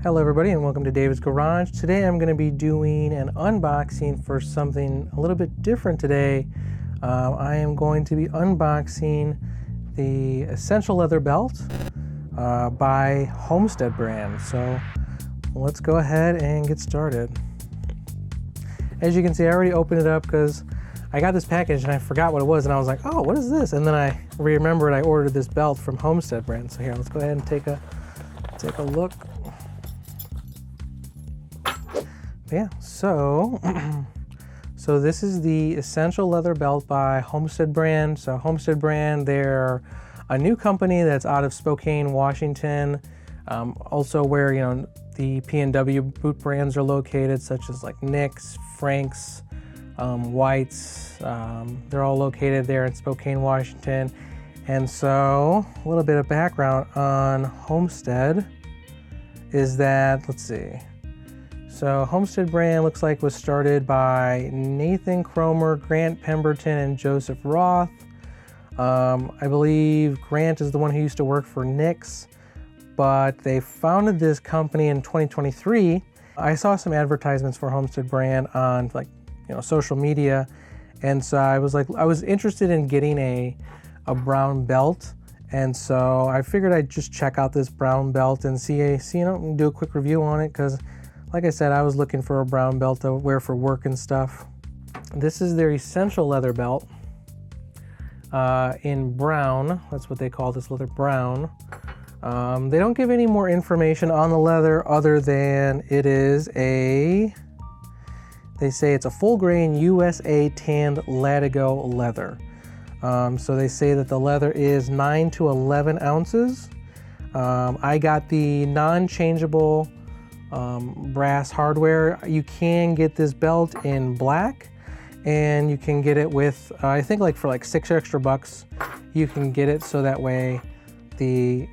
Hello everybody and welcome to David's Garage. Today I'm going to be doing an unboxing for something a little bit different today. I am going to be unboxing the Essential Leather Belt by Homestead brand. So let's go ahead and get started. As you can see, I already opened it up because I got this package and I forgot what it was and I was like, oh, what is this? And then I remembered I ordered this belt from Homestead brand. So here, let's go ahead and take a look. Yeah, so this is the Essential Leather Belt by Homestead brand. So Homestead brand, they're a new company that's out of Spokane, Washington. Also where, you know, the P&W boot brands are located, such as like Nick's, Frank's, White's. They're all located there in Spokane, Washington. And so a little bit of background on Homestead is that, let's see. So Homestead brand looks like was started by Nathan Cromer, Grant Pemberton, and Joseph Roth. I believe Grant is the one who used to work for Nick's, but they founded this company in 2023. I saw some advertisements for Homestead brand on social media, and so I was interested in getting a brown belt, and so I figured I'd just check out this brown belt and do a quick review on it because, like I said, I was looking for a brown belt to wear for work and stuff. This is their Essential Leather Belt in brown. That's what they call this leather, brown. They don't give any more information on the leather other than they say it's a full grain USA tanned Latigo leather. So they say that the leather is 9 to 11 ounces. I got the non-changeable brass hardware. You can get this belt in black, and you can get it with I think for $6 extra you can get it so that way the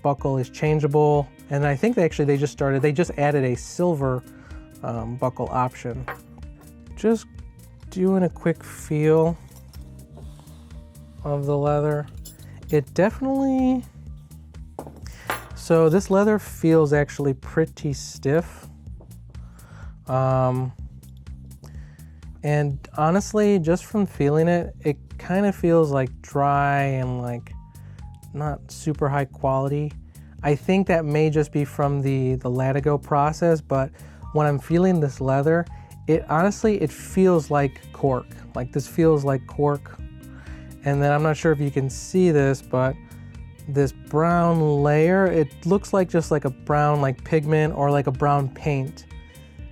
buckle is changeable. And I think they just added a silver buckle option. Just doing a quick feel of the leather. It definitely, so this leather feels actually pretty stiff. And honestly, just from feeling it, it kind of feels like dry and like not super high quality. I think that may just be from the Latigo process, but when I'm feeling this leather, it feels like cork. Like this feels like cork. And then I'm not sure if you can see this, but this brown layer, it looks like just like a brown pigment or like a brown paint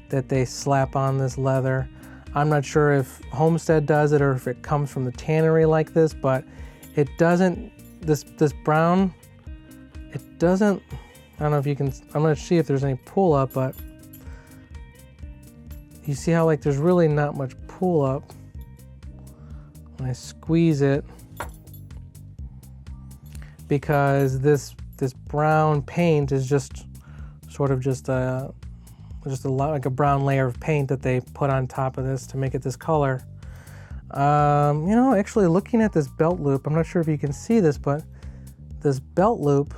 that they slap on this leather. I'm not sure if Homestead does it or if it comes from the tannery like this, but it doesn't, this brown, it doesn't, I don't know if you can, I'm gonna see if there's any pull up, but you see how there's really not much pull up. When I squeeze it, because this brown paint is just sort of just a lot like a brown layer of paint that they put on top of this to make it this color. Actually looking at this belt loop, I'm not sure if you can see this, but this belt loop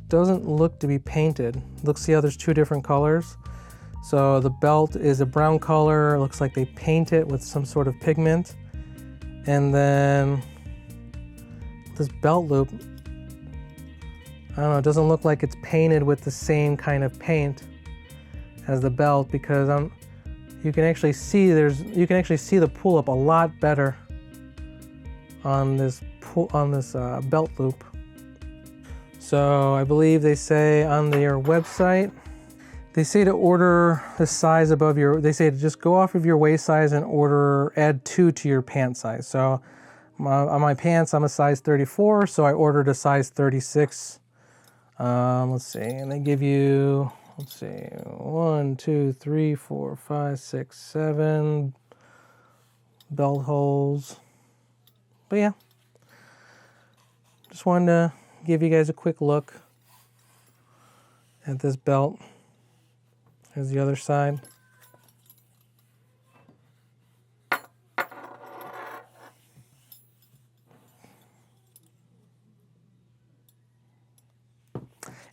doesn't look to be painted. See how there's two different colors? So the belt is a brown color. It looks like they paint it with some sort of pigment. And then this belt loop, I don't know, it doesn't look like it's painted with the same kind of paint as the belt, because you can actually see the pull up a lot better on this belt loop. So I believe they say on their website, they say to order the size above they say to just go off of your waist size and add 2 to your pant size. So on my pants, I'm a size 34, so I ordered a size 36. Let's see, and they give you, 1, 2, 3, 4, 5, 6, 7 belt holes. But yeah, just wanted to give you guys a quick look at this belt. Here's the other side.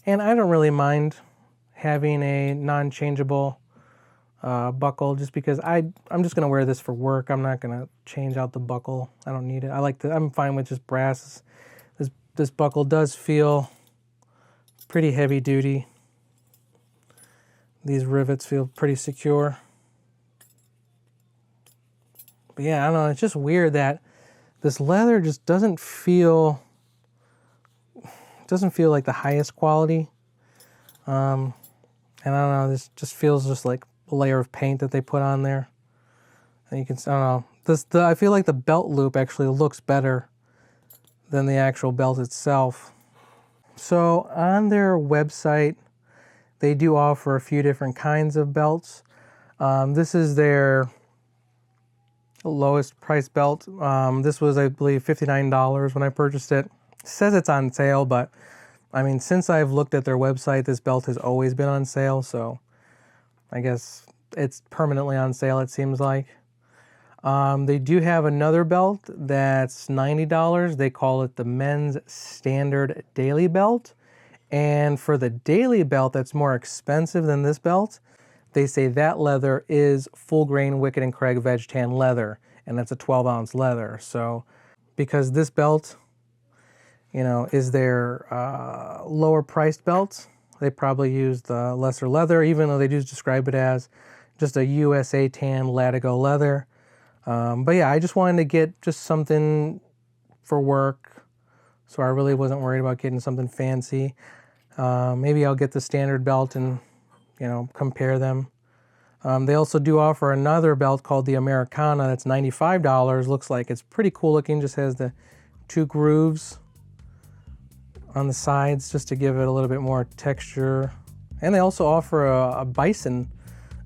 And I don't really mind having a non-changeable buckle, just because I'm just gonna wear this for work. I'm not gonna change out the buckle. I don't need it. I'm fine with just brass. This buckle does feel pretty heavy duty. These rivets feel pretty secure. But yeah, I don't know, it's just weird that this leather just doesn't feel like the highest quality. And I don't know, this just feels just like a layer of paint that they put on there. And you can, I don't know, I feel like the belt loop actually looks better than the actual belt itself. So on their website, they do offer a few different kinds of belts. This is their lowest price belt. This was, I believe, $59 when I purchased it. It says it's on sale, but I mean, since I've looked at their website, this belt has always been on sale, so I guess it's permanently on sale, it seems like. They do have another belt that's $90. They call it the Men's Standard Daily Belt. And for the daily belt that's more expensive than this belt, they say that leather is full grain Wicked and Craig veg tan leather, and that's a 12-ounce leather. So because this belt, you know, is their lower priced belt, they probably use the lesser leather, even though they do describe it as just a USA tan Latigo leather. But yeah, I just wanted to get just something for work, so I really wasn't worried about getting something fancy. Maybe I'll get the standard belt and, you know, compare them. They also do offer another belt called the Americana that's $95. Looks like it's pretty cool looking, just has the 2 grooves on the sides just to give it a little bit more texture. And they also offer a bison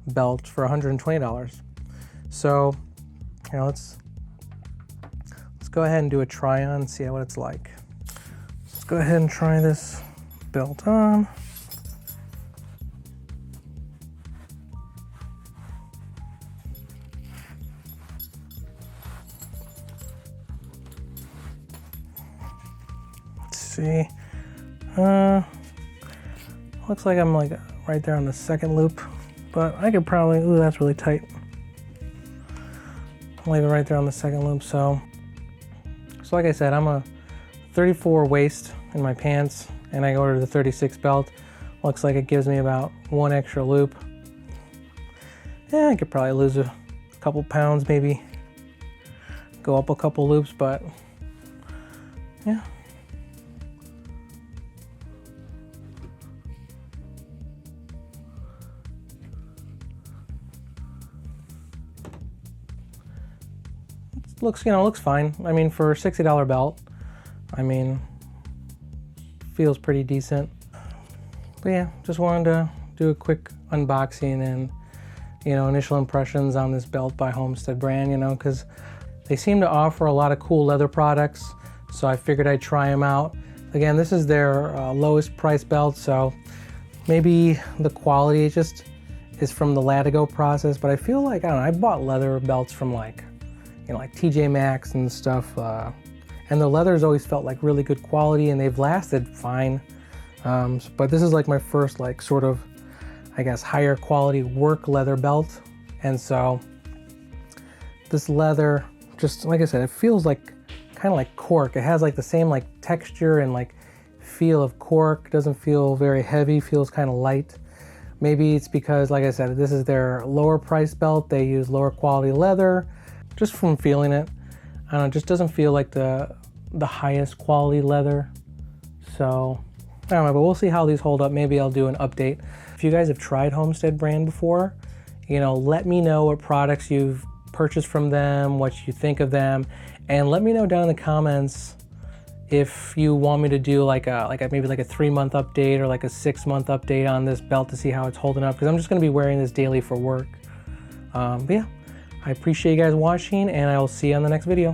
belt for $120. So, you know, let's go ahead and do a try on and see what it's like. Let's go ahead and try this belt on. Let's see. Looks like I'm like right there on the second loop, but I could probably, ooh, that's really tight. I'll leave it right there on the second loop. So like I said, I'm a 34 waist in my pants, and I ordered the 36 belt. Looks like it gives me about 1 extra loop. Yeah, I could probably lose a couple pounds, maybe go up a couple loops, but yeah. Looks, you know, looks fine. I mean, for a $60 belt, I mean, feels pretty decent. But yeah, just wanted to do a quick unboxing and, you know, initial impressions on this belt by Homestead brand, you know, because they seem to offer a lot of cool leather products, so I figured I'd try them out. Again, this is their lowest price belt, so maybe the quality just is from the Latigo process, but I feel like, I don't know, I bought leather belts from like, you know, like TJ Maxx and stuff, and the leather's always felt like really good quality, and they've lasted fine. But this is like my first, like, sort of, I guess, higher quality work leather belt, and so this leather, just like I said, it feels like kind of like cork. It has like the same like texture and like feel of cork. It doesn't feel very heavy, feels kind of light. Maybe it's because, like I said, this is their lower price belt. They use lower quality leather. Just from feeling it, I don't know, it just doesn't feel like the highest quality leather. So, I don't know, but we'll see how these hold up. Maybe I'll do an update. If you guys have tried Homestead brand before, you know, let me know what products you've purchased from them, what you think of them, and let me know down in the comments if you want me to do like maybe like a 3-month update or like a 6-month update on this belt to see how it's holding up, because I'm just going to be wearing this daily for work. But yeah. I appreciate you guys watching, and I will see you on the next video.